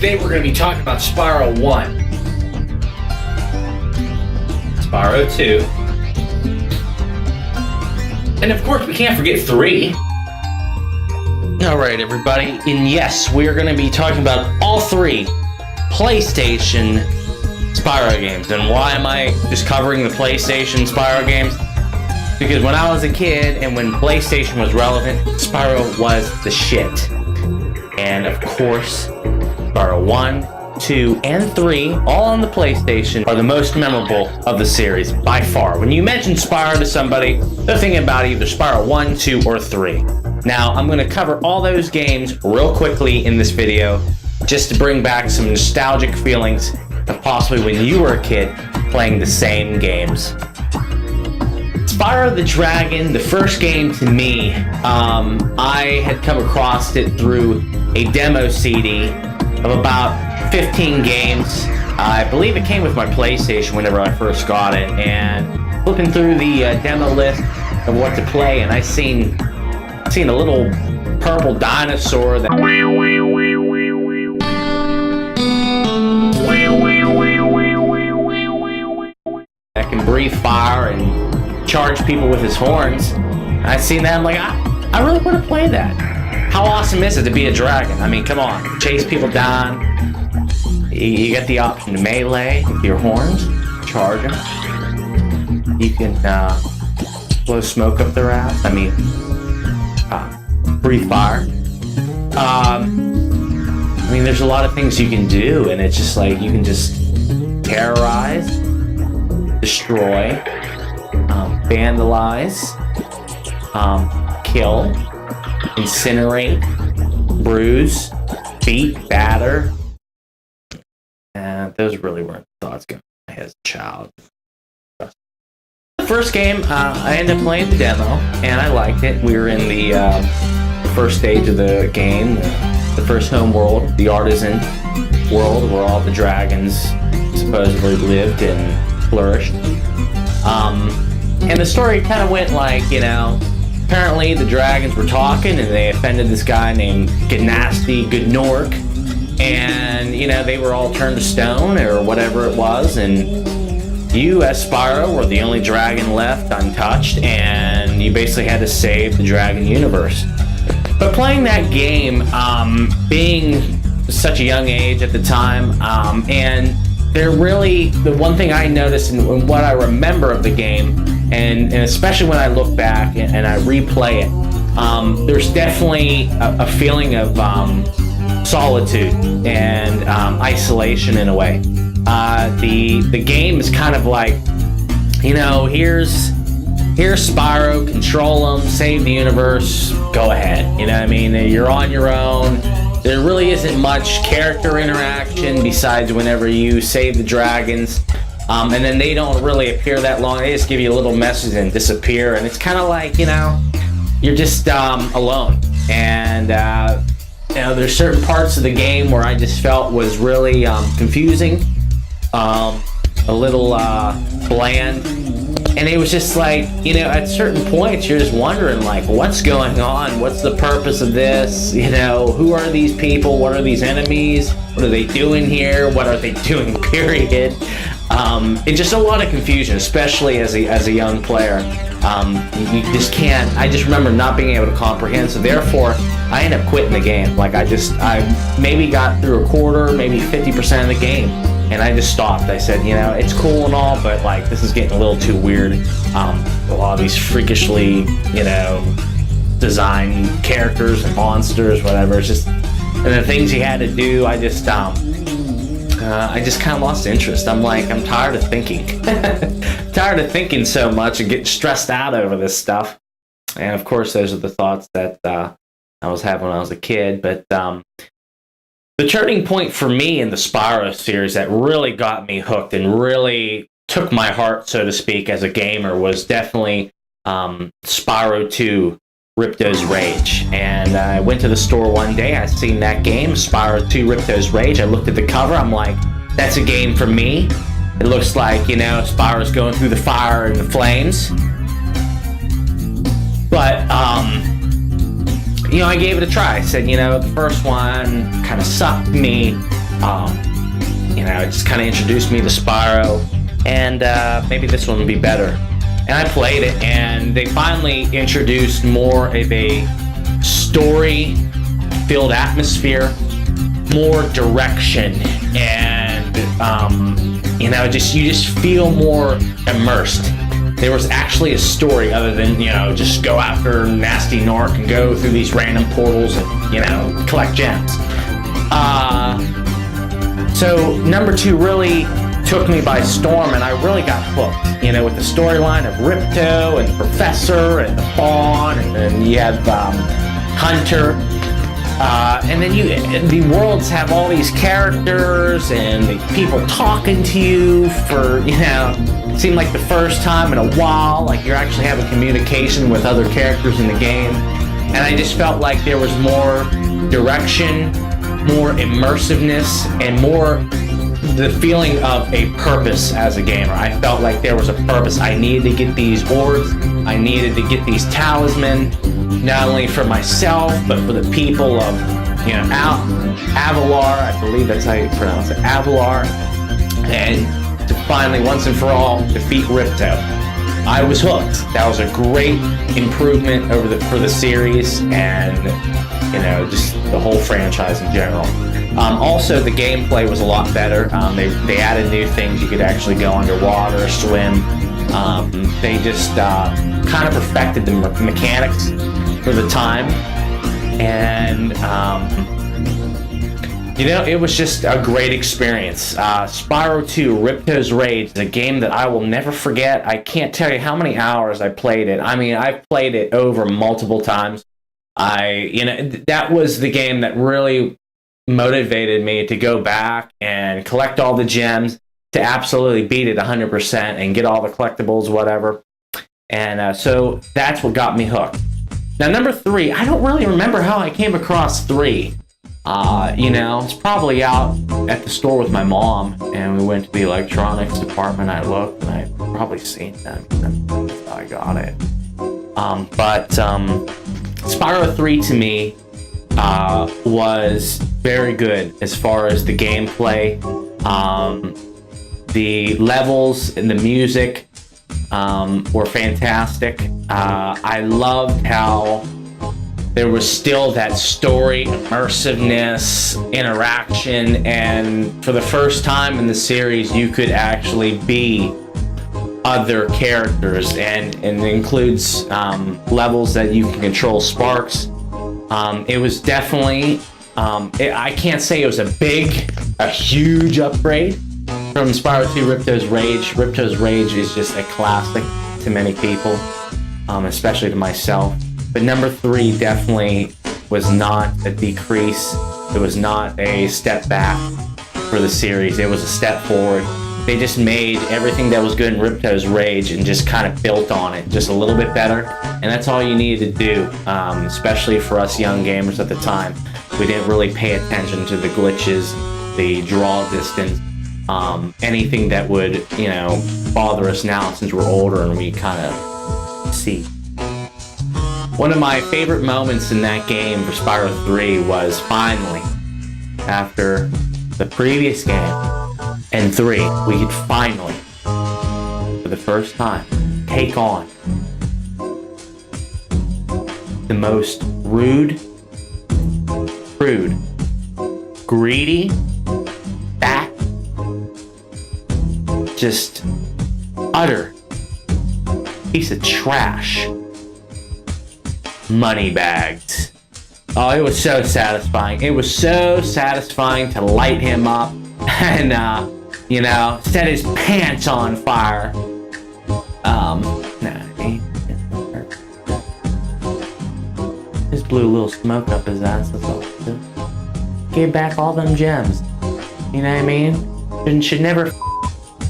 Today we're going to be talking about Spyro 1, Spyro 2, and of course we can't forget 3. Alright everybody, and yes, we are going to be talking about all 3 PlayStation Spyro games. And why am I just covering the PlayStation Spyro games? Because when I was a kid and when PlayStation was relevant, Spyro was the shit. And of course, Spyro 1, 2, and 3, all on the PlayStation, are the most memorable of the series, by far. When you mention Spyro to somebody, they're thinking about either Spyro 1, 2, or 3. Now, I'm going to cover all those games real quickly in this video, just to bring back some nostalgic feelings of possibly when you were a kid playing the same games. Spyro the Dragon, the first game to me, I had come across it through a demo CD of about 15 games. I believe it came with my PlayStation whenever I first got it, and flipping through the demo list of what to play, and I seen a little purple dinosaur that can breathe fire and charge people with his horns. I seen that, I'm like, I really want to play that. How awesome is it to be a dragon? I mean, come on, chase people down. You get the option to melee with your horns, charge them. You can blow smoke up their ass. I mean, breathe fire. I mean, there's a lot of things you can do, and it's just like you can just terrorize, destroy, vandalize, kill, incinerate, bruise, beat, batter. And those really weren't thoughts going through my head as a child. The first game, I ended up playing the demo, and I liked it. We were in the first stage of the game, the first home world, the artisan world, where all the dragons supposedly lived and flourished. And the story kind of went like, apparently the dragons were talking, and they offended this guy named Gnasty Gnork, and, they were all turned to stone, or whatever it was, and you, as Spyro, were the only dragon left untouched, and you basically had to save the dragon universe. But playing that game, being such a young age at the time, and the one thing I noticed and what I remember of the game, and especially when I look back and I replay it, there's definitely a feeling of solitude and isolation in a way. The game is kind of like, here's Spyro, control him, save the universe, go ahead. You know what I mean? You're on your own. There really isn't much character interaction besides whenever you save the dragons. And then they don't really appear that long. They just give you a little message and disappear. And it's kind of like, you're just alone. And, there's certain parts of the game where I just felt was really confusing, a little bland. And it was just like, at certain points, you're just wondering, like, what's going on? What's the purpose of this? Who are these people? What are these enemies? What are they doing here? What are they doing, period? It's just a lot of confusion, especially as a young player. You just can't. I just remember not being able to comprehend, so therefore I ended up quitting the game. Like, I maybe got through a quarter, maybe 50% of the game, and I just stopped. I said, it's cool and all, but like, this is getting a little too weird. A lot of these freakishly, designed characters and monsters, whatever. It's just, and the things you had to do, I just kind of lost interest. I'm tired of thinking. Tired of thinking so much and getting stressed out over this stuff. And of course, those are the thoughts that I was having when I was a kid. But the turning point for me in the Spyro series that really got me hooked and really took my heart, so to speak, as a gamer was definitely Spyro 2, Riptos Rage. And I went to the store one day, I seen that game, Spyro 2, Riptos Rage. I looked at the cover, I'm like, that's a game for me. It looks like, Spyro's going through the fire and the flames. But, I gave it a try. I said, the first one kind of sucked me. it just kind of introduced me to Spyro, and maybe this one would be better. And I played it, and they finally introduced more of a story-filled atmosphere, more direction, and you just feel more immersed. There was actually a story other than just go after nasty Nork and go through these random portals and collect gems. So number 2 really took me by storm, and I really got hooked. With the storyline of Ripto and the Professor and the Fawn, and then you have Hunter. And then the worlds have all these characters and the people talking to you for, it seemed like the first time in a while, like you're actually having communication with other characters in the game. And I just felt like there was more direction, more immersiveness, and more the feeling of a purpose as a gamer. I felt like there was a purpose. I needed to get these orbs. I needed to get these talismans, not only for myself, but for the people of, Avalar. I believe that's how you pronounce it, Avalar. And to finally, once and for all, defeat Ripto. I was hooked. That was a great improvement for the series, and just the whole franchise in general. Also, the gameplay was a lot better. They added new things. You could actually go underwater, swim. They just kind of perfected the mechanics for the time, and it was just a great experience. Spyro 2: Ripto's Rage is a game that I will never forget. I can't tell you how many hours I played it. I mean, I've played it over multiple times. That was the game that really motivated me to go back and collect all the gems, to absolutely beat it 100% and get all the collectibles, whatever. And so that's what got me hooked. Now, number 3, I don't really remember how I came across 3. It's probably out at the store with my mom, and we went to the electronics department. I looked, and I'd probably seen them, and that's how I got it. But Spyro 3 to me was very good as far as the gameplay, the levels and the music were fantastic. I loved how there was still that story, immersiveness, interaction, and for the first time in the series, you could actually be other characters, and it includes levels that you can control sparks. It was definitely, I can't say it was a huge upgrade from Spyro 2 Ripto's Rage. Ripto's Rage is just a classic to many people, especially to myself. But number 3 definitely was not a decrease. It was not a step back for the series. It was a step forward. They just made everything that was good in Ripto's Rage and just kind of built on it just a little bit better. And that's all you needed to do, especially for us young gamers at the time. We didn't really pay attention to the glitches, the draw distance, anything that would, bother us now since we're older and we kind of see. One of my favorite moments in that game for Spyro 3 was finally, after the previous game and 3, we could finally, for the first time, take on the most rude, greedy, fat, just utter piece of trash moneybags. Oh, it was so satisfying. It was so satisfying to light him up and, set his pants on fire. Just blew a little smoke up his ass, that's all. Gave back all them gems. You know what I mean? And should never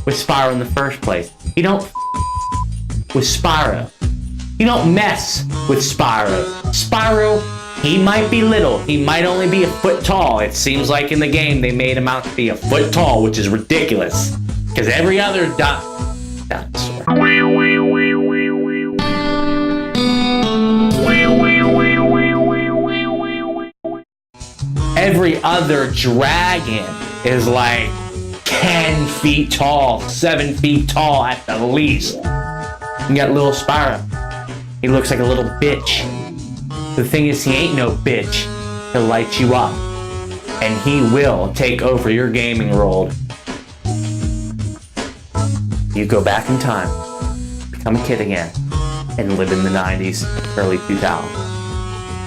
with Spyro in the first place. You don't with Spyro. You don't mess with Spyro. Spyro, he might be little. He might only be a foot tall. It seems like in the game they made him out to be a foot tall, which is ridiculous. Because every other dinosaur. Every other dragon is like 10 feet tall, 7 feet tall at the least. You got little Spyro. He looks like a little bitch. The thing is, he ain't no bitch. He'll light you up. And he will take over your gaming world. You go back in time, become a kid again, and live in the 90s, early 2000s.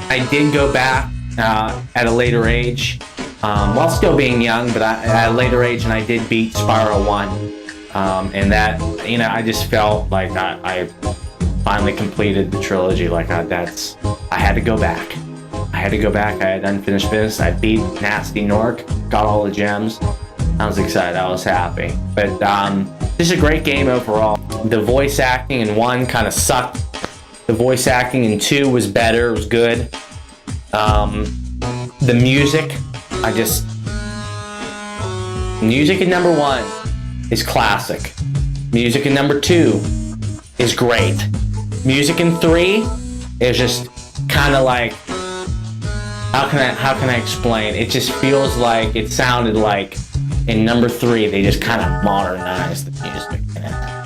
I did go back at a later age, while still being young, but at a later age, and I did beat Spyro 1. And that, you know, I just felt like I finally completed the trilogy. Like, I had to go back. I had unfinished business. I beat Nasty Nork, got all the gems. I was excited. I was happy. But this is a great game overall. The voice acting in 1 kind of sucked. The voice acting in 2 was better. It was good. The music, music in number 1 is classic. Music in number 2 is great. Music in 3 is just kind of like, how can I explain? It just feels like, it sounded like in number 3 they just kind of modernized the music.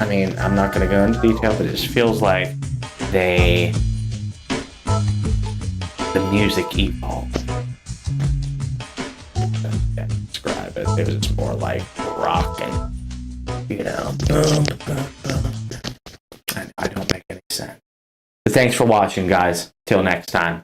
I mean, I'm not going to go into detail, but it just feels like the music evolved. I can't describe it. It was just more like rock and, you know, I don't make any sense. But thanks for watching, guys. Till next time.